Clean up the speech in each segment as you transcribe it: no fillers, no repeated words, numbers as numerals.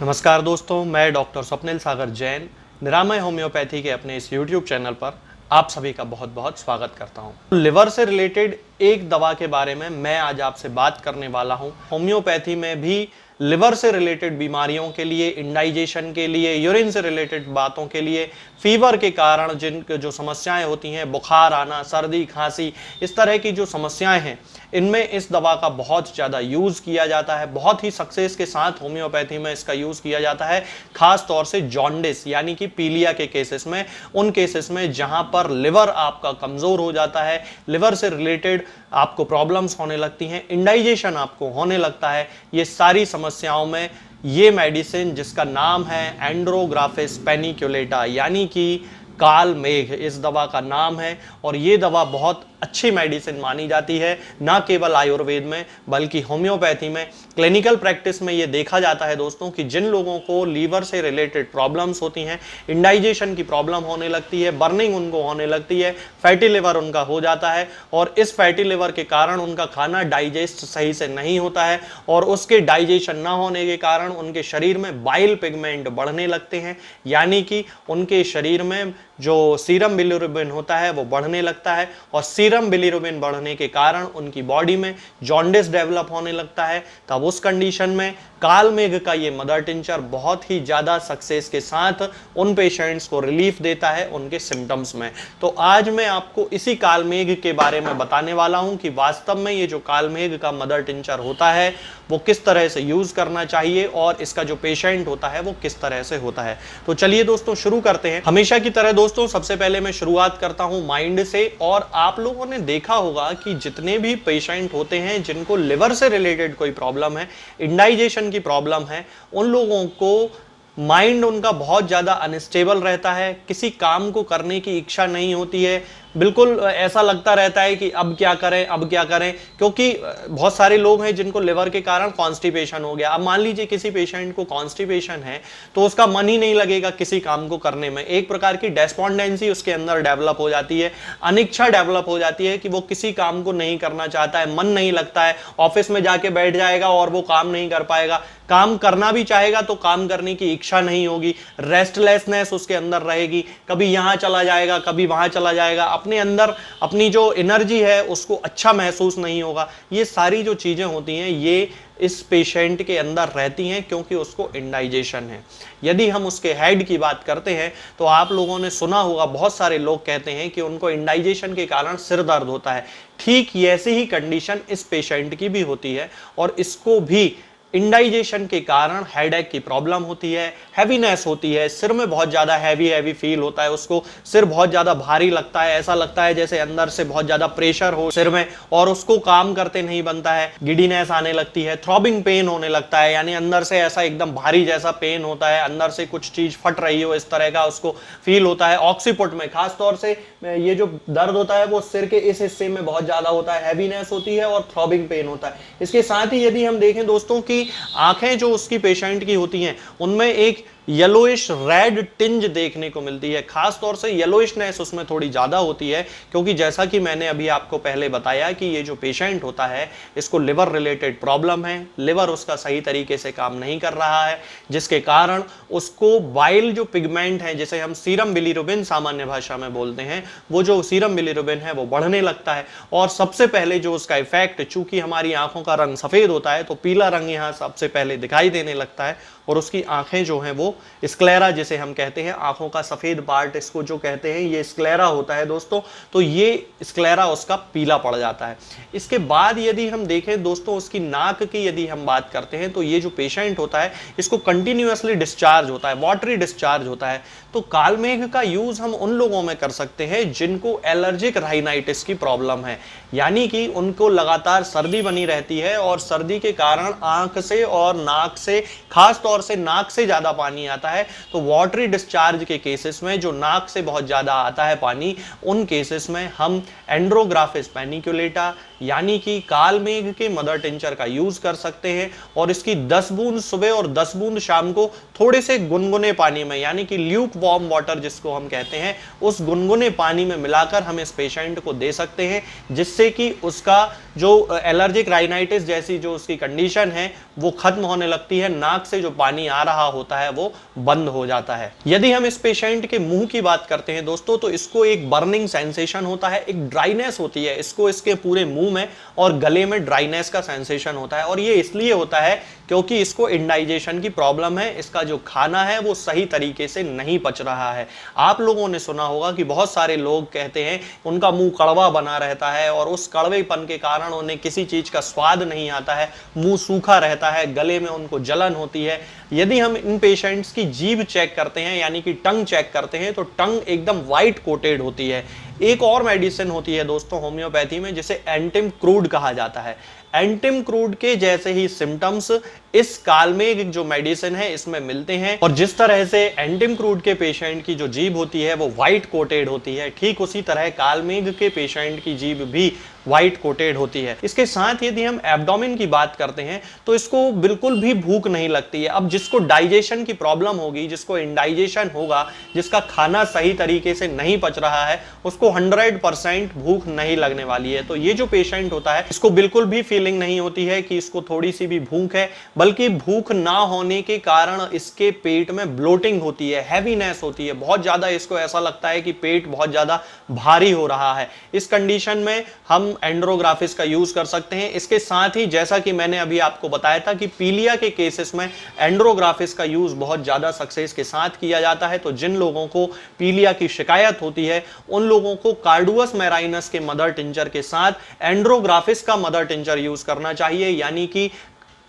नमस्कार दोस्तों, मैं डॉक्टर स्वप्निल सागर जैन निरामय होम्योपैथी के अपने इस YouTube चैनल पर आप सभी का बहुत बहुत स्वागत करता हूं। लिवर से रिलेटेड एक दवा के बारे में मैं आज आपसे बात करने वाला हूं। होम्योपैथी में भी लिवर से रिलेटेड बीमारियों के लिए, इंडाइजेशन के लिए, यूरिन से रिलेटेड बातों के लिए, फीवर के कारण जिन जो समस्याएं होती हैं, बुखार आना, सर्दी खांसी, इस तरह की जो समस्याएं हैं, इनमें इस दवा का बहुत ज़्यादा यूज़ किया जाता है। बहुत ही सक्सेस के साथ होम्योपैथी में इसका यूज़ किया जाता है, खास तौर से जॉन्डिस यानी कि पीलिया के केसेस में, उन केसेस में जहां पर लिवर आपका कमज़ोर हो जाता है, लिवर से रिलेटेड आपको प्रॉब्लम्स होने लगती हैं, इंडाइजेशन आपको होने लगता है। ये सारी समस्याओं में ये मेडिसिन, जिसका नाम है एंड्रोग्राफिस पैनिकुलेटा यानी कि काल मेघ, इस दवा का नाम है। और ये दवा बहुत अच्छी मेडिसिन मानी जाती है, ना केवल आयुर्वेद में बल्कि होम्योपैथी में। क्लिनिकल प्रैक्टिस में ये देखा जाता है दोस्तों कि जिन लोगों को लीवर से रिलेटेड प्रॉब्लम्स होती हैं, इंडाइजेशन की प्रॉब्लम होने लगती है, बर्निंग उनको होने लगती है, फैटी लिवर उनका हो जाता है और इस फैटी लिवर के कारण उनका खाना डाइजेस्ट सही से नहीं होता है और उसके डाइजेशन ना होने के कारण उनके शरीर में बाइल पिगमेंट बढ़ने लगते हैं, यानी कि उनके शरीर में जो सीरम बिलिरुबिन होता है वो बढ़ने लगता है और सीरम बिलिरुबिन बढ़ने के कारण उनकी बॉडी में जॉन्डिस डेवलप होने लगता है। तब उस कंडीशन में काल मेघ का ये मदर टिंचर बहुत ही ज़्यादा सक्सेस के साथ उन पेशेंट्स को रिलीफ देता है उनके सिम्टम्स में। तो आज मैं आपको इसी काल मेघ के बारे में बताने वाला हूं कि वास्तव में ये जो काल मेघ का मदर टिंचर होता है वो किस तरह से यूज़ करना चाहिए और इसका जो पेशेंट होता है वो किस तरह से होता है। तो चलिए दोस्तों शुरू करते हैं। हमेशा की तरह दोस्तों सबसे पहले मैं शुरुआत करता हूं माइंड से। और आप लोगों ने देखा होगा कि जितने भी पेशेंट होते हैं जिनको लिवर से रिलेटेड कोई प्रॉब्लम है, इंडाइजेशन की प्रॉब्लम है, उन लोगों को माइंड उनका बहुत ज़्यादा अनस्टेबल रहता है, किसी काम को करने की इच्छा नहीं होती है, बिल्कुल ऐसा लगता रहता है कि अब क्या करें अब क्या करें। क्योंकि बहुत सारे लोग हैं जिनको लिवर के कारण कॉन्स्टिपेशन हो गया। अब मान लीजिए किसी पेशेंट को कॉन्स्टिपेशन है तो उसका मन ही नहीं लगेगा किसी काम को करने में, एक प्रकार की डेस्पॉन्डेंसी उसके अंदर डेवलप हो जाती है, अनिच्छा डेवलप हो जाती है कि वो किसी काम को नहीं करना चाहता है, मन नहीं लगता है, ऑफिस में जाके बैठ जाएगा और वो काम नहीं कर पाएगा, काम करना भी चाहेगा तो काम करने की इच्छा नहीं होगी, रेस्टलेसनेस उसके अंदर रहेगी, कभी यहां चला जाएगा कभी वहां चला जाएगा, अपने अंदर अपनी जो एनर्जी है उसको अच्छा महसूस नहीं होगा। ये सारी जो चीजें होती हैं ये इस पेशेंट के अंदर रहती हैं क्योंकि उसको इंडाइजेशन है। यदि हम उसके हेड की बात करते हैं तो आप लोगों ने सुना होगा, बहुत सारे लोग कहते हैं कि उनको इंडाइजेशन के कारण सिर दर्द होता है। ठीक ऐसी ही कंडीशन इस पेशेंट की भी होती है और इसको भी इंडाइजेशन के कारण हेडेक की प्रॉब्लम होती है, हैवीनेस होती है, सिर में बहुत ज़्यादा हैवी फील होता है, उसको सिर बहुत ज़्यादा भारी लगता है, ऐसा लगता है जैसे अंदर से बहुत ज़्यादा प्रेशर हो सिर में और उसको काम करते नहीं बनता है, गिडीनेस आने लगती है, थ्रॉबिंग पेन होने लगता है, यानी अंदर से ऐसा एकदम भारी जैसा पेन होता है, अंदर से कुछ चीज़ फट रही हो इस तरह का उसको फील होता है। ऑक्सीपुट में खास तौर से ये जो दर्द होता है वो सिर के इस हिस्से में बहुत ज़्यादा होता है, हैवीनेस होती है और थ्रॉबिंग पेन होता है। इसके साथ ही यदि हम देखें दोस्तों कि आंखें जो उसकी पेशेंट की होती हैं उनमें एक येलोइश रेड टिंज देखने को मिलती है, खास तौर से येलोइशनेस उसमें थोड़ी ज़्यादा होती है क्योंकि जैसा कि मैंने अभी आपको पहले बताया कि ये जो पेशेंट होता है इसको लिवर रिलेटेड प्रॉब्लम है, लिवर उसका सही तरीके से काम नहीं कर रहा है, जिसके कारण उसको बाइल जो पिगमेंट है जिसे हम सीरम बिलिरुबिन सामान्य भाषा में बोलते हैं, वो जो सीरम बिलिरुबिन है वो बढ़ने लगता है। और सबसे पहले जो उसका इफेक्ट, चूंकि हमारी आंखों का रंग सफ़ेद होता है तो पीला रंग यहाँ सबसे पहले दिखाई देने लगता है और उसकी आंखें जो हैं वो स्क्लेरा जिसे हम कहते हैं, आंखों का सफेद पार्ट इसको जो कहते हैं ये स्क्लेरा होता है दोस्तों, तो ये स्क्लेरा उसका पीला पड़ जाता है। इसके बाद यदि हम देखें दोस्तों उसकी नाक की यदि हम बात करते हैं तो ये जो पेशेंट होता है इसको कंटिन्यूअसली डिस्चार्ज होता है, वाटरी डिस्चार्ज होता है। तो कालमेघ का यूज हम उन लोगों में कर सकते हैं जिनको एलर्जिक राइनाइटिस की प्रॉब्लम है, यानी कि उनको लगातार सर्दी बनी रहती है और सर्दी के कारण आंख से और नाक से, खास तौर से नाक से ज्यादा पानी आता है। तो वाटरी डिस्चार्ज के केसेस में जो नाक से बहुत ज्यादा आता है पानी, उन केसेस में हम एंड्रोग्राफिस पैनिकुलेटा यानी कि कालमेघ के मदर टिंचर का यूज कर सकते हैं और इसकी 10 बूंद सुबह और 10 बूंद शाम को थोड़े से गुनगुने पानी में यानी कि ल्यूक वार्म वाटर जिसको हम कहते हैं, उस गुनगुने पानी में मिलाकर हम इस पेशेंट को दे सकते हैं, जिससे कि उसका जो एलर्जिक राइनाइटिस जैसी जो उसकी कंडीशन है वो खत्म होने लगती है, नाक से जो पानी आ रहा होता है वो बंद हो जाता है। यदि हम इस पेशेंट के मुंह की बात करते हैं दोस्तों, तो इसको एक बर्निंग सेंसेशन होता है, एक ड्राइनेस होती है इसको, इसके पूरे मुंह में और गले में ड्राइनेस का सेंसेशन होता है। और ये इसलिए होता है क्योंकि इसको इंडाइजेशन की प्रॉब्लम है, इसका जो खाना है वो सही तरीके से नहीं पच रहा है। आप लोगों ने सुना होगा कि बहुत सारे लोग कहते हैं उनका मुंह कड़वा बना रहता है और उस कड़वेपन के कारण उन्हें किसी चीज का स्वाद नहीं आता है, मुंह सूखा रहता है, गले में उनको जलन होती है। यदि हम इन पेशेंट्स की जीभ चेक करते हैं यानी कि टंग चेक करते हैं, तो टंग एकदम व्हाइट कोटेड होती है। एक और मेडिसिन होती है दोस्तों होम्योपैथी में जिसे एंटिम क्रूड कहा जाता है। एंटिम क्रूड के जैसे ही सिम्टम्स इस कालमेघ जो मेडिसिन है इसमें मिलते हैं, और जिस तरह से एंटिम क्रूड के पेशेंट की जो जीभ होती है वो व्हाइट कोटेड होती है, ठीक उसी तरह कालमेघ के पेशेंट की जीभ भी व्हाइट कोटेड होती है। इसके साथ यदि हम एब्डोमेन की बात करते हैं तो इसको बिल्कुल भी भूख नहीं लगती है। अब जिसको डाइजेशन की प्रॉब्लम होगी, जिसको इंडाइजेशन होगा, जिसका खाना सही तरीके से नहीं पच रहा है, उसको 100% भूख नहीं लगने वाली है। तो ये जो पेशेंट होता है इसको बिल्कुल भी फीलिंग नहीं होती है कि इसको थोड़ी सी भी भूख है, बल्कि भूख ना होने के कारण इसके पेट में ब्लोटिंग होती है, हैवीनेस होती है, बहुत ज्यादा इसको ऐसा लगता है कि पेट बहुत ज्यादा भारी हो रहा है। इस कंडीशन में हम एंड्रोग्राफिस का यूज कर सकते हैं। इसके साथ ही जैसा कि मैंने अभी आपको बताया था कि पीलिया के केसेस में एंड्रोग्राफिस का यूज बहुत ज्यादा सक्सेस के साथ किया जाता है। तो जिन लोगों को पीलिया की शिकायत होती है उन लोगों को कार्डुअस मैराइनस के मदर टिंचर के साथ एंड्रोग्राफिस का मदर टिंचर यूज करना चाहिए, यानी कि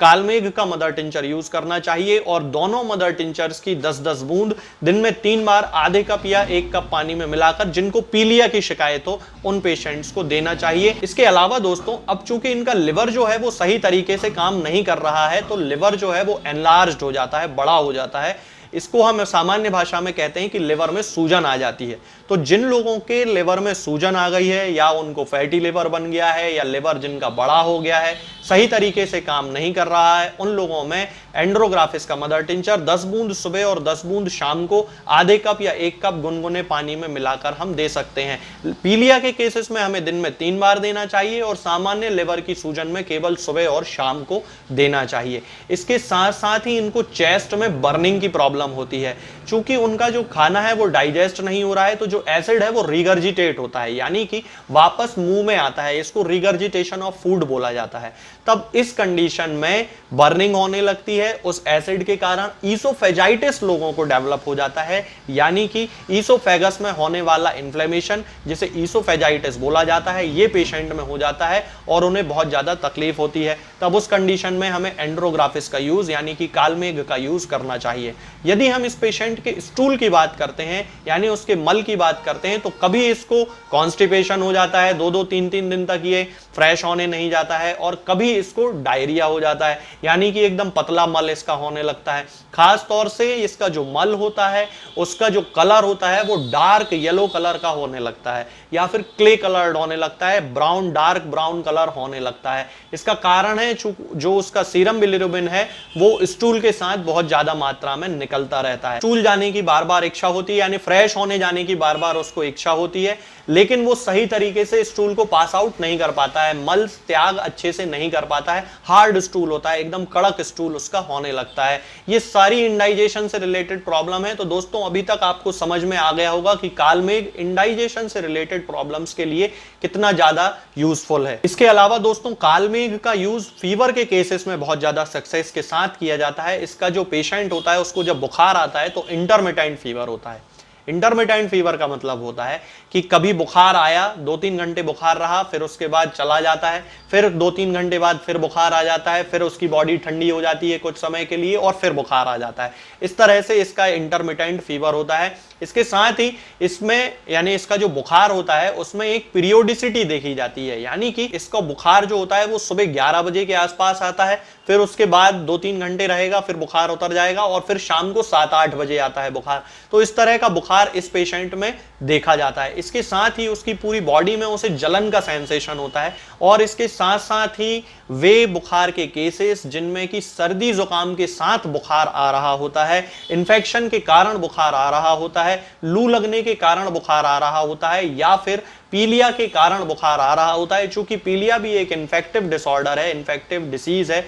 कालमेघ का मदर टिंचर यूज करना चाहिए। और दोनों मदर टिंचर्स की 10-10 बूंद दिन में 3 बार आधे कप या 1 कप पानी में मिलाकर जिनको पीलिया की शिकायत हो उन पेशेंट्स को देना चाहिए। इसके अलावा दोस्तों अब चूंकि इनका लिवर जो है वो सही तरीके से काम नहीं कर रहा है, तो लिवर जो है वो एनलार्ज्ड हो जाता है, बड़ा हो जाता है। इसको हम सामान्य भाषा में कहते हैं कि लिवर में सूजन आ जाती है। तो जिन लोगों के लिवर में सूजन आ गई है, या उनको फैटी लिवर बन गया है, या लिवर जिनका बड़ा हो गया है, सही तरीके से काम नहीं कर रहा है, उन लोगों में एंड्रोग्राफिस का मदर टिंचर 10 बूंद सुबह और 10 बूंद शाम को आधे कप या 1 कप गुनगुने पानी में मिलाकर हम दे सकते हैं। पीलिया के केसेस में हमें दिन में 3 बार देना चाहिए और सामान्य लिवर की सूजन में केवल सुबह और शाम को देना चाहिए। इसके साथ साथ ही इनको चेस्ट में बर्निंग की प्रॉब्लम होती है। चूंकि उनका जो खाना है वो डाइजेस्ट नहीं हो रहा है, तो जो एसिड है वो रिगर्जिटेट होता है, यानी कि वापस मुंह में आता है। इसको रिगर्जिटेशन ऑफ फूड बोला जाता है। तब इस कंडीशन में बर्निंग होने लगती है उस एसिड के कारण। ईसोफेजाइटिस लोगों को डेवलप हो जाता है, यानी कि ईसोफेगस में होने वाला इन्फ्लेमेशन जिसे ईसोफेजाइटिस बोला जाता है, ये पेशेंट में हो जाता है और उन्हें बहुत ज्यादा तकलीफ होती है। तब उस कंडीशन में हमें एंड्रोग्राफिस का यूज यानी कि कालमेघ का यूज करना चाहिए। यदि हम इस पेशेंट के स्टूल की बात करते हैं यानी उसके मल की बात करते हैं, तो कभी इसको कॉन्स्टिपेशन हो जाता है, 2-2 3-3 दिन तक ये फ्रेश होने नहीं जाता है, और कभी इसको डायरिया हो जाता है, यानी कि एकदम पतला मल इसका होने लगता है। खास तौर से इसका जो मल होता है उसका जो कलर होता है वो डार्क येलो कलर का होने लगता है, या फिर क्ले कलर्ड होने लगता है, ब्राउन डार्क ब्राउन कलर होने लगता है। इसका कारण है जो उसका सीरम बिलिरुबिन है वो स्टूल के साथ बहुत ज्यादा मात्रा में निकलता रहता है। स्टूल जाने की बार बार इच्छा होती है, यानी फ्रेश होने जाने की बार बार उसको इच्छा होती है, लेकिन वो सही तरीके से स्टूल को पास आउट नहीं कर पाता है, मल त्याग अच्छे से नहीं कर पाता है, हार्ड स्टूल होता है, एकदम कड़क स्टूल उसका होने लगता है। ये सारी इंडाइजेशन से रिलेटेड प्रॉब्लम है। तो दोस्तों अभी तक आपको समझ में आ गया होगा कि कालमेघ इंडाइजेशन से रिलेटेड प्रॉब्लम्स के लिए कितना ज्यादा यूजफुल है। इसके अलावा दोस्तों कालमेघ का यूज फीवर के केसेस में बहुत ज्यादा सक्सेस के साथ किया जाता है। इसका जो पेशेंट होता है उसको जब बुखार आता है तो इंटरमिटेंट फीवर होता है। इंटरमिटेंट फीवर का मतलब होता है कि कभी बुखार आया, 2-3 घंटे बुखार रहा, फिर उसके बाद चला जाता है, फिर 2-3 घंटे बाद फिर बुखार आ जाता है, फिर उसकी बॉडी ठंडी हो जाती है कुछ समय के लिए और फिर बुखार आ जाता है। इस तरह से इसका इंटरमिटेंट फीवर होता है। इसके साथ ही इसमें यानी इसका जो बुखार होता है उसमें एक पीरियोडिसिटी देखी जाती है, यानी कि इसका बुखार जो होता है वो सुबह 11 बजे के आसपास आता है, फिर उसके बाद 2-3 घंटे रहेगा, फिर बुखार उतर जाएगा और फिर शाम को 7-8 बजे आता है बुखार। तो इस तरह का बुखार बुखार इस पेशेंट में देखा जाता है। इसके साथ ही उसकी पूरी बॉडी में उसे जलन का सेंसेशन होता है और इसके साथ साथ ही वे बुखार के केसेस जिनमें कि सर्दी जुकाम के साथ बुखार आ रहा होता है, इन्फेक्शन के कारण बुखार आ रहा होता है, लू लगने के कारण बुखार आ रहा होता है या फिर पीलिया के कारण बुखार आ रहा होता है। चूंकि पीलिया भी एक इन्फेक्टिव डिसऑर्डर है, इन्फेक्टिव डिसीज है,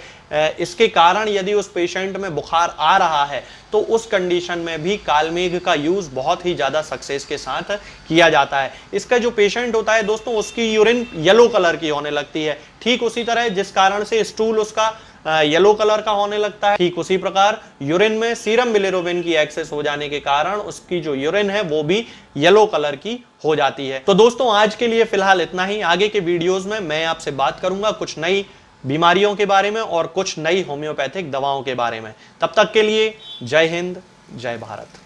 इसके कारण यदि उस पेशेंट में बुखार आ रहा है तो उस कंडीशन में भी कालमेघ का यूज बहुत ही ज्यादा सक्सेस के साथ किया जाता है। इसका जो पेशेंट होता है दोस्तों, उसकी यूरिन येलो कलर की होने लगती है, ठीक उसी तरह जिस कारण से स्टूल उसका येलो कलर का होने लगता है, ठीक उसी प्रकार यूरिन में सीरम बिलिरुबिन की एक्सेस हो जाने के कारण उसकी जो यूरिन है वो भी येलो कलर की हो जाती है। तो दोस्तों आज के लिए फिलहाल इतना ही। आगे के वीडियोस में मैं आपसे बात करूंगा कुछ नई बीमारियों के बारे में और कुछ नई होम्योपैथिक दवाओं के बारे में। तब तक के लिए जय हिंद, जय भारत।